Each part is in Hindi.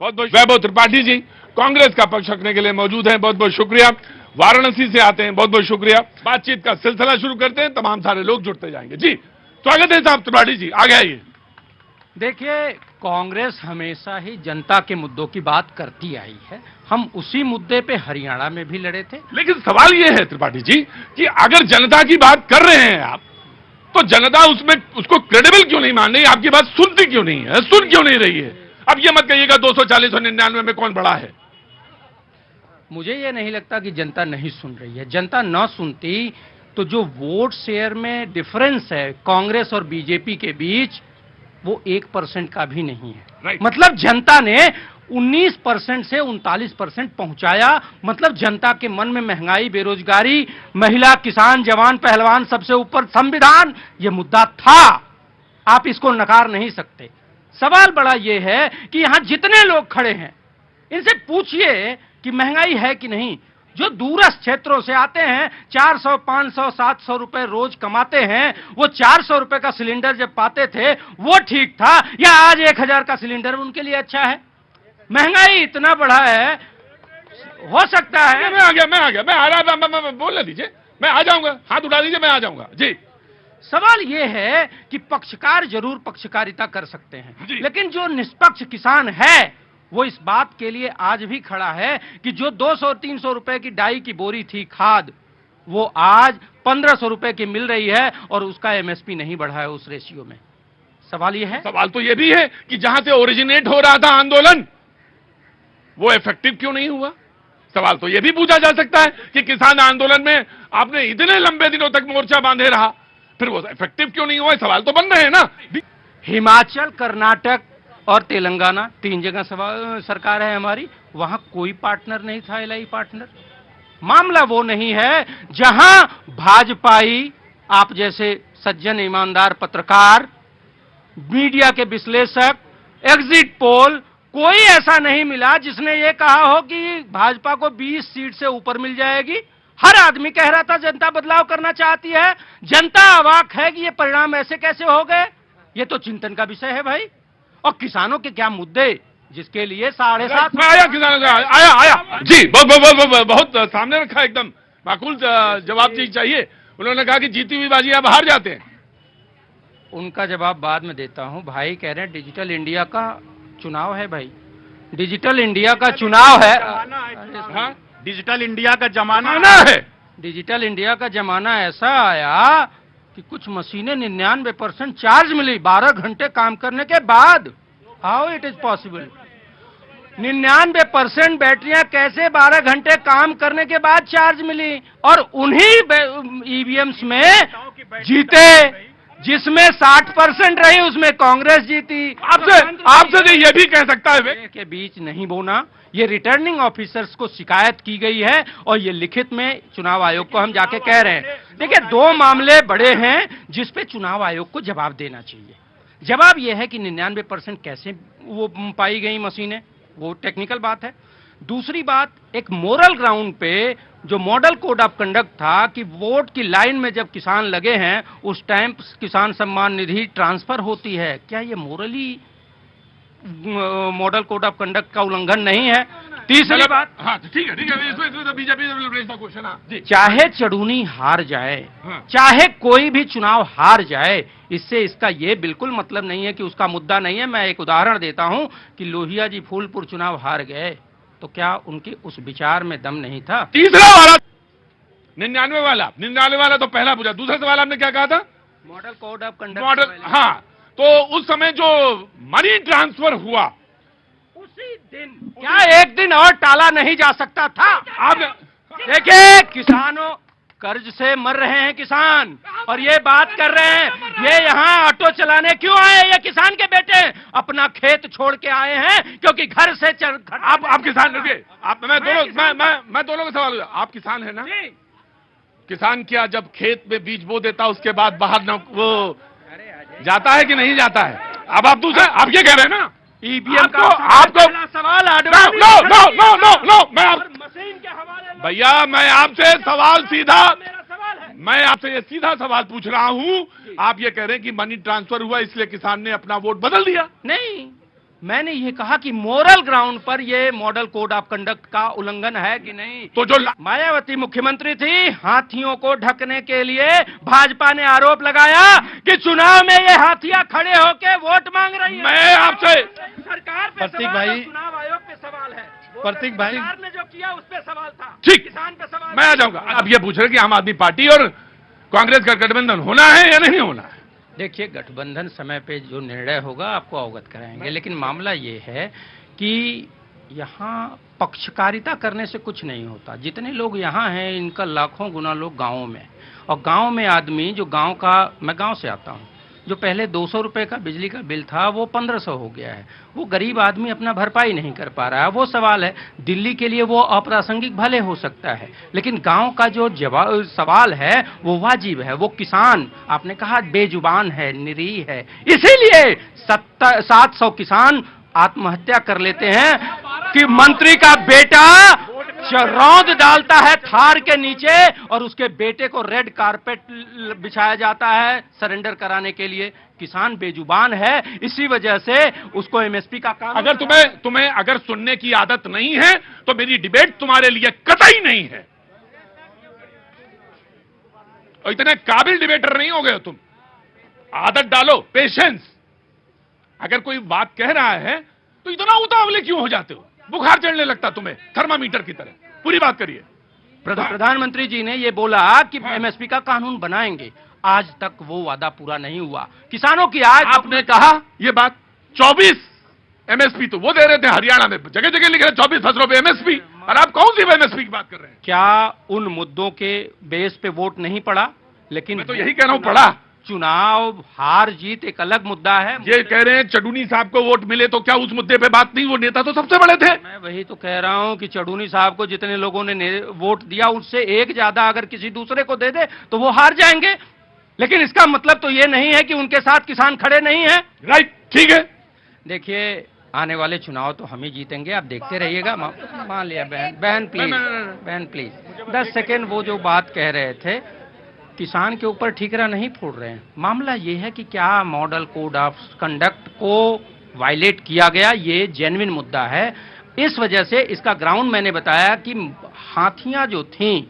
बहुत बहुत वैभव त्रिपाठी जी कांग्रेस का पक्ष रखने के लिए मौजूद हैं, बहुत बहुत शुक्रिया। वाराणसी से आते हैं, बहुत बहुत शुक्रिया। बातचीत का सिलसिला शुरू करते हैं, तमाम सारे लोग जुड़ते जाएंगे। जी स्वागत है साहब त्रिपाठी जी, आगे आइए। देखिए, कांग्रेस हमेशा ही जनता के मुद्दों की बात करती आई है। हम उसी मुद्दे पे हरियाणा में भी लड़े थे। लेकिन सवाल यह है त्रिपाठी जी कि अगर जनता की बात कर रहे हैं आप, तो जनता उसमें उसको क्रेडिबल क्यों नहीं मान रही? आपकी बात सुनती क्यों नहीं है, सुन क्यों नहीं रही है? अब ये मत कहिएगा 240 और 99 में कौन बड़ा है। मुझे ये नहीं लगता कि जनता नहीं सुन रही है। जनता न सुनती तो जो वोट शेयर में डिफरेंस है कांग्रेस और बीजेपी के बीच, वो 1% का भी नहीं है। मतलब जनता ने 19% से 39% पहुंचाया। मतलब जनता के मन में महंगाई, बेरोजगारी, महिला, किसान, जवान, पहलवान, सबसे ऊपर संविधान, ये मुद्दा था। आप इसको नकार नहीं सकते। सवाल बड़ा ये है कि यहां जितने लोग खड़े हैं, इनसे पूछिए कि महंगाई है कि नहीं। जो दूरस्थ क्षेत्रों से आते हैं, 400, 500, 700 रुपए रोज कमाते हैं, वो 400 रुपए का सिलेंडर जब पाते थे वो ठीक था, या आज 1000 का सिलेंडर उनके लिए अच्छा है? महंगाई इतना बढ़ा है, हो सकता है। मैं आ गया, मैं आ रहा था, बोल दीजिए, मैं आ जाऊंगा, हाथ उठा दीजिए, मैं आ जाऊंगा। जी सवाल यह है कि पक्षकार जरूर पक्षकारिता कर सकते हैं, लेकिन जो निष्पक्ष किसान है वो इस बात के लिए आज भी खड़ा है कि जो 200-300 रुपए की डाई की बोरी थी खाद, वो आज 1500 रुपए की मिल रही है और उसका एमएसपी नहीं बढ़ा है उस रेशियो में। सवाल यह है। सवाल तो यह भी है कि जहां से ओरिजिनेट हो रहा था आंदोलन, वो इफेक्टिव क्यों नहीं हुआ? सवाल तो यह भी पूछा जा सकता है कि किसान आंदोलन में आपने इतने लंबे दिनों तक मोर्चा बांधे रहा, फिर वो इफेक्टिव क्यों नहीं हुआ? सवाल तो बन रहे हैं ना। हिमाचल, कर्नाटक और तेलंगाना 3 जगह सरकार है हमारी, वहां कोई पार्टनर नहीं था, एलआई पार्टनर। मामला वो नहीं है जहां भाजपाई, आप जैसे सज्जन ईमानदार पत्रकार, मीडिया के विश्लेषक, एग्जिट पोल, कोई ऐसा नहीं मिला जिसने ये कहा हो कि भाजपा को 20 सीट से ऊपर मिल जाएगी। हर आदमी कह रहा था जनता बदलाव करना चाहती है। जनता अवाक है कि ये परिणाम ऐसे कैसे हो गए। ये तो चिंतन का विषय है भाई। और किसानों के क्या मुद्दे, जिसके लिए 7.5 मैं आया, किसानों का आया जी, बहुत सामने रखा, एकदम माकूल जवाब चाहिए। उन्होंने कहा कि जीती हुई बाजी आप हार जाते हैं। उनका जवाब बाद में देता हूं। भाई कह रहे हैं डिजिटल इंडिया का चुनाव है। भाई डिजिटल इंडिया का चुनाव है, डिजिटल इंडिया का जमाना है। डिजिटल इंडिया का जमाना ऐसा आया कि कुछ मशीनें 99% चार्ज मिली 12 घंटे काम करने के बाद। How it is possible? 99% बैटरियां कैसे 12 घंटे काम करने के बाद चार्ज मिली? और उन्हीं ईवीएम्स में जीते जिसमें 60% रही, उसमें कांग्रेस जीती। आपसे ये भी कह सकता है के बीच नहीं बोना। ये रिटर्निंग ऑफिसर्स को शिकायत की गई है और ये लिखित में चुनाव आयोग को हम जाके कह रहे हैं। देखिए, 2 मामले बड़े हैं जिस पे चुनाव आयोग को जवाब देना चाहिए। जवाब यह है कि 99% कैसे वो पाई गई मशीनें, वो टेक्निकल बात है। दूसरी बात, एक मोरल ग्राउंड पे जो मॉडल कोड ऑफ कंडक्ट था कि वोट की लाइन में जब किसान लगे हैं उस टाइम किसान सम्मान निधि ट्रांसफर होती है, क्या ये morally model code of conduct का उल्लंघन नहीं है? तीसरी बात, हाँ ठीक है, इसमें बीजेपी क्वेश्चन, चाहे चढ़ूनी हार जाए, चाहे कोई भी चुनाव हार जाए, इससे इसका यह बिल्कुल मतलब नहीं है कि उसका मुद्दा नहीं है। मैं एक उदाहरण देता हूं कि लोहिया जी फूलपुर चुनाव हार गए, तो क्या उनके उस विचार में दम नहीं था? तीसरा वाला 99 वाला तो पहला पूछा। दूसरा सवाल आपने क्या कहा था? Model code of conduct. Model, हाँ, तो उस समय जो मनी ट्रांसफर हुआ उसी दिन, क्या एक दिन और टाला नहीं जा सकता था? आप देखिए, किसानों कर्ज से मर रहे हैं किसान, और ये बात कर रहे हैं ये यहाँ ऑटो चलाने क्यों आए? ये किसान के बेटे अपना खेत छोड़ के आए हैं क्योंकि घर से आप किसान रुकिए, मैं दोनों का सवाल, आप किसान है ना? किसान क्या जब खेत में बीज बो देता उसके बाद बाहर न वो जाता है कि नहीं जाता है? अब आप दूसरा, आप ये कह रहे हैं ना ईवीएम का आपको सवाल, मशीन के हवाले भैया, मैं आपसे सवाल सीधा, मैं आपसे ये सीधा सवाल पूछ रहा हूं। आप ये कह रहे हैं कि मनी ट्रांसफर हुआ इसलिए किसान ने अपना वोट बदल दिया? नहीं, मैंने ये कहा कि मोरल ग्राउंड पर ये मॉडल कोड ऑफ कंडक्ट का उल्लंघन है कि नहीं। तो जो मायावती मुख्यमंत्री थी, हाथियों को ढकने के लिए भाजपा ने आरोप लगाया कि चुनाव में ये हाथियां खड़े होकर वोट मांग रही है। मैं आपसे सरकार पे प्रतीक सवाल है, भाई, चुनाव आयोग पे सवाल है, प्रतीक भाई, सरकार ने जो किया उस पे सवाल था, ठीक, किसान पे सवाल। मैं आ जाऊंगा। अब ये पूछ रहे कि आम आदमी पार्टी और कांग्रेस का गठबंधन होना है या नहीं होना है? देखिए, गठबंधन समय पे जो निर्णय होगा आपको अवगत कराएंगे, लेकिन मामला ये है कि यहाँ पक्षकारिता करने से कुछ नहीं होता। जितने लोग यहाँ हैं इनका लाखों गुना लोग गाँवों में, और गाँव में आदमी जो गाँव का, मैं गाँव से आता हूँ, जो पहले 200 रुपए का बिजली का बिल था वो 1500 हो गया है। वो गरीब आदमी अपना भरपाई नहीं कर पा रहा है। वो सवाल है, दिल्ली के लिए वो अप्रासंगिक भले हो सकता है, लेकिन गांव का जो सवाल है वो वाजिब है। वो किसान, आपने कहा बेजुबान है, निरीह है, इसीलिए 700 किसान आत्महत्या कर लेते हैं कि मंत्री का बेटा रौंद डालता है थार के नीचे और उसके बेटे को रेड कारपेट बिछाया जाता है सरेंडर कराने के लिए। किसान बेजुबान है, इसी वजह से उसको एमएसपी का काम। अगर तुम्हें अगर सुनने की आदत नहीं है तो मेरी डिबेट तुम्हारे लिए कतई नहीं है। और इतने काबिल डिबेटर नहीं हो गए हो तुम। आदत डालो, पेशेंस। अगर कोई बात कह रहा है तो इतना उतावले क्यों हो जाते हो? बुखार चढ़ने लगता तुम्हें थर्मामीटर की तरह। पूरी बात करिए। प्रधानमंत्री जी ने ये बोला कि एमएसपी का कानून बनाएंगे, आज तक वो वादा पूरा नहीं हुआ। किसानों की आज आपने कहा ये बात 24 एमएसपी तो वो दे रहे थे हरियाणा में, जगह जगह लिख रहे 24 फसलों पे एमएसपी, और आप कौन सी एमएसपी की बात कर रहे हैं? क्या उन मुद्दों के बेस पे वोट नहीं पड़ा? लेकिन मैं तो यही कह रहा हूं, पड़ा। चुनाव हार जीत एक अलग मुद्दा है। ये कह रहे हैं चडूनी साहब को वोट मिले तो क्या उस मुद्दे पे बात नहीं? वो नेता तो सबसे बड़े थे। मैं वही तो कह रहा हूं कि चडूनी साहब को जितने लोगों ने वोट दिया उससे एक ज्यादा अगर किसी दूसरे को दे दे तो वो हार जाएंगे। लेकिन इसका मतलब तो ये नहीं है कि उनके साथ किसान खड़े नहीं है। राइट, ठीक है। देखिए, आने वाले चुनाव तो हम ही जीतेंगे, आप देखते रहिएगा। मान लिया बहन प्लीज 10 सेकेंड। वो जो बात कह रहे थे, किसान के ऊपर ठीकरा नहीं फोड़ रहे हैं। मामला ये है कि क्या मॉडल कोड ऑफ कंडक्ट को वायलेट किया गया, ये जेन्युइन मुद्दा है। इस वजह से इसका ग्राउंड मैंने बताया कि हाथियां जो थीं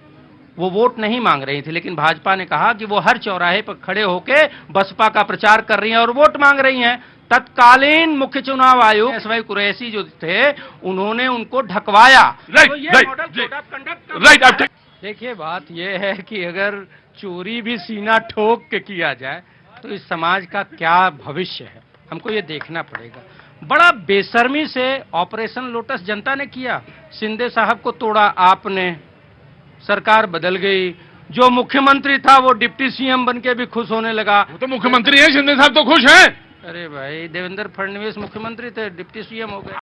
वो वोट नहीं मांग रही थी, लेकिन भाजपा ने कहा कि वो हर चौराहे पर खड़े होकर बसपा का प्रचार कर रही हैं और वोट मांग रही हैं। तत्कालीन मुख्य चुनाव आयुक्त एसवाई कुरैशी जो थे उन्होंने उनको ढकवाया। राइट। देखिए, बात यह है कि अगर चोरी भी सीना ठोक के किया जाए तो इस समाज का क्या भविष्य है, हमको ये देखना पड़ेगा। बड़ा बेशर्मी से ऑपरेशन लोटस जनता ने किया। शिंदे साहब को तोड़ा आपने, सरकार बदल गई। जो मुख्यमंत्री था वो डिप्टी सीएम बन के भी खुश होने लगा। वो तो मुख्यमंत्री है, शिंदे साहब तो खुश हैं। अरे भाई, देवेंद्र फडणवीस मुख्यमंत्री थे, डिप्टी सीएम हो गए।